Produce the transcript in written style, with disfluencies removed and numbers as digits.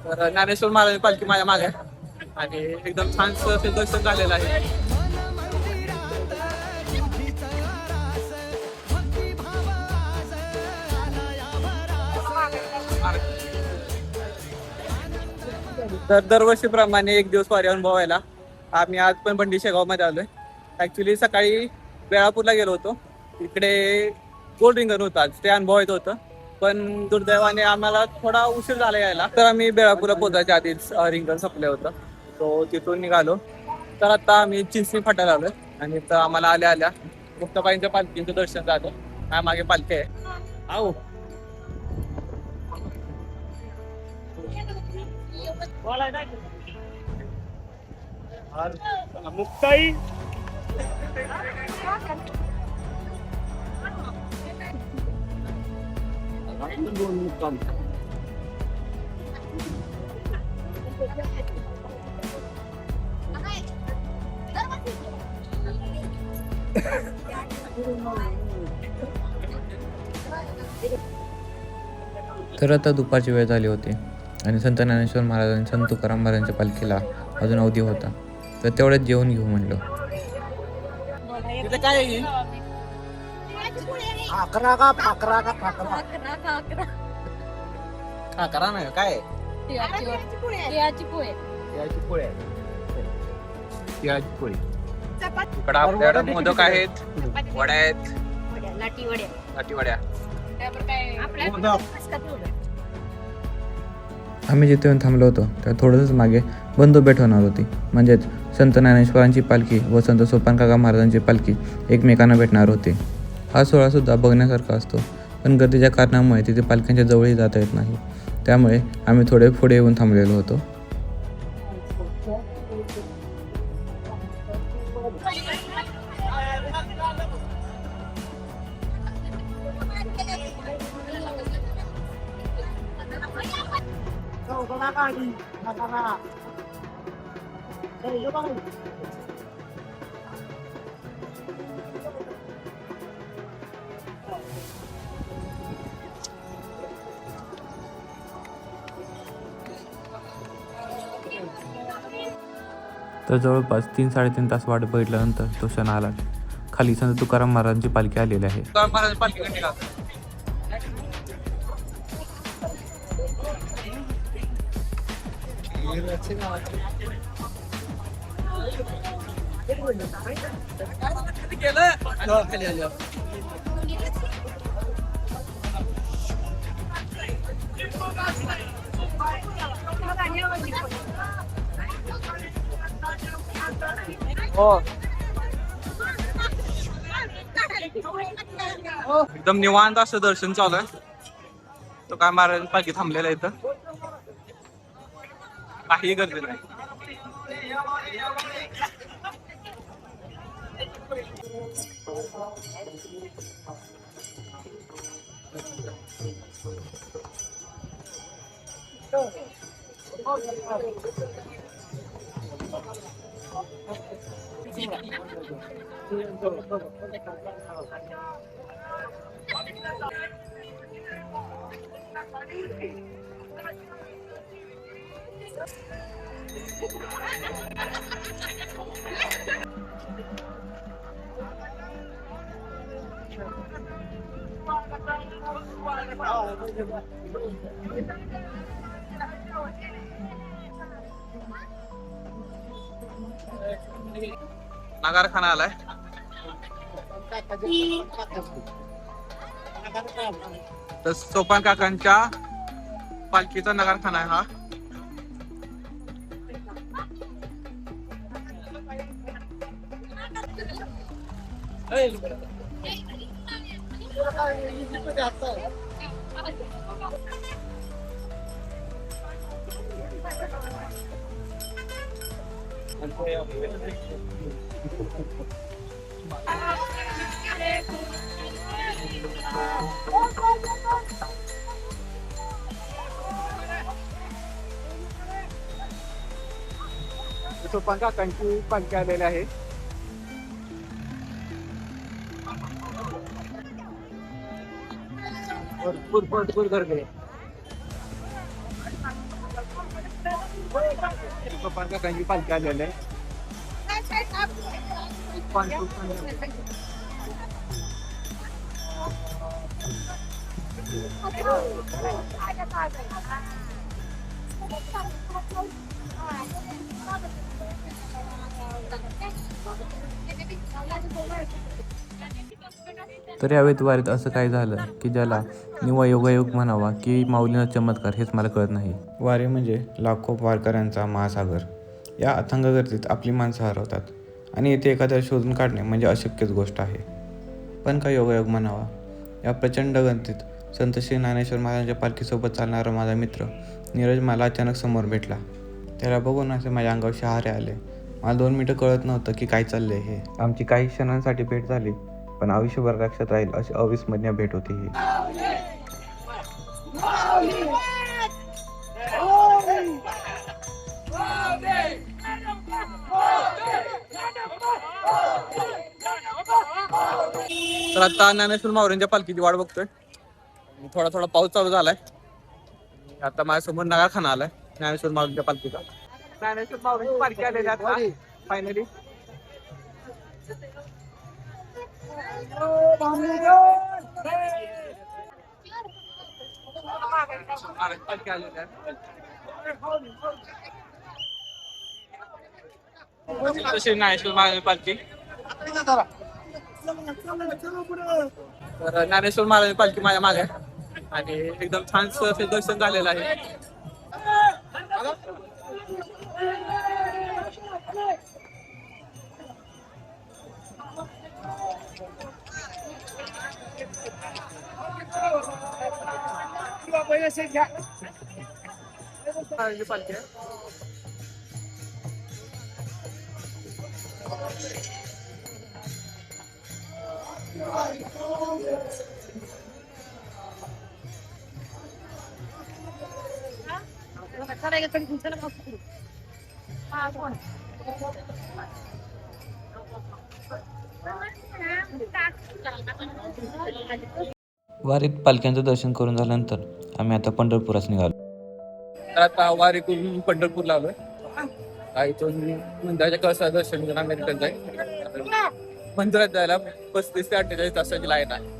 तर ज्ञानेश्वर महाराज पालखी माझ्या मागे आहे आणि एकदम छान दर्शन झालेलं आहे. तर दरवर्षीप्रमाणे एक दिवस वारी अनुभवायला आम्ही आज पण बंडी शेगाव मध्ये आलोय. ऍक्च्युली सकाळी वेळापूरला गेलो होतो, इकडे गोल्ड रिंगण होतं आज, ते अनुभवायचं होतं. पण दुर्दैवाने आम्हाला थोडा उशीर झाला यायला, तर आम्ही बेळापूरला पोहोचायच्या आधीच रिंगण संपलं होतं. तो तिथून निघालो. तर आता आम्ही चिंचणी फाट्याला आलोय आणि तर आम्हाला आल्या आल्या मुक्ताबाईंच्या पालखीचं दर्शन झालं. माझ्या मागे पालखी आहे. आओ मुक्ताई तर आता दुपारची वेळ झाली होती आणि संत ज्ञानेश्वर महाराज आणि संत तुकाराम महाराजांच्या पालखीला अजून अवधी होता. तर तेवढ्यात जेवण घेऊ म्हणलं. तिथे काय आहे? करा नाही काय इकडे आपल्याकडे मोदक आहेत, वड्या आहेत, लाटी वड्या. आम्ही जिथे येऊन थांबलो होतो त्या थोडंसंच मागे बंधू भेट होणार होती. म्हणजेच संत ज्ञानेश्वरांची पालखी व संत सोपानकाका महाराजांची पालखी एकमेकांना भेटणार होती. हा सोहळासुद्धा बघण्यासारखा असतो, पण गर्दीच्या कारणामुळे तिथे पालख्यांच्या जवळही जाता येत नाही. त्यामुळे आम्ही थोडे पुढे येऊन थांबलेलो होतो. तर जवळपास 3-3.5 तास वाट बघितल्यानंतर तो क्षण आला. खाली संत तुकाराम महाराजांची पालखी आलेली आहे. महाराज पालखी कधी एकदम निवांत असं दर्शन चालू आहे. तो काय महाराज पालखी थांबलेला इथं, काही गर्दी नाही. नगारखाना आलाय. तर सोपान काकांच्या पालखीचा नगारखाना आहे हा. सोपान काकांची पालखी आलेली आहे. भरपूर गर्दी आहे. सोपान काकांची पालखी आलेली आहे. तर यावेळी वारीत असं काय झालं की ज्याला निव्वळ योगायोग म्हणावा की माऊलींचा चमत्कार हेच मला कळत नाही. वारी म्हणजे लाखो वारकऱ्यांचा महासागर. या अथांग गर्दीत आपली माणसं हरवतात आणि इथे एखाद्या शोधून काढणे म्हणजे अशक्यच गोष्ट आहे. पण काय योगायोग म्हणावा. या प्रचंड गर्दीत संत श्री ज्ञानेश्वर महाराजांच्या पालखीसोबत चालणारा माझा मित्र नीरज मला अचानक समोर भेटला. त्याला बघून असे माझ्या अंगावर शहारे आले. मला 2 मिनिटं कळत नव्हतं की काय चाललंय हे. आमची काही क्षणांसाठी भेट झाली, पण आयुष्यभर लक्षात राहील अशी अविस्मरणीय भेट होती ही. तर आता ज्ञानेश्वर माऊलींच्या पालखीची वाट बघतोय. थोडा थोडा पाऊस चालू झालाय. आता माझ्यासमोर नगारखाना आलाय ज्ञानेश्वर माऊलींच्या पालखीचा. ज्ञानेश्वर माऊलींची पालखी आलेली आता फायनली. पालखी आलेली आहे. श्री ज्ञानेश्वर महाराज पालखी. तर ज्ञानेश्वर महाराज पालखी माझ्या मागे आहे आणि एकदम छान दर्शन झालेलं आहे. पालखी आहे. वारीत पालख्यांचं दर्शन करून झाल्यानंतर आम्ही आता पंढरपुरास निघालो. तर आता वारी करून पंढरपूरला आलोय. इथून मंदिराच्या कळसा दर्शन घेऊन आम्ही रिटर्न जाईल. मंदिरात जायला 35 ते 48 तासाची लाईन आहे.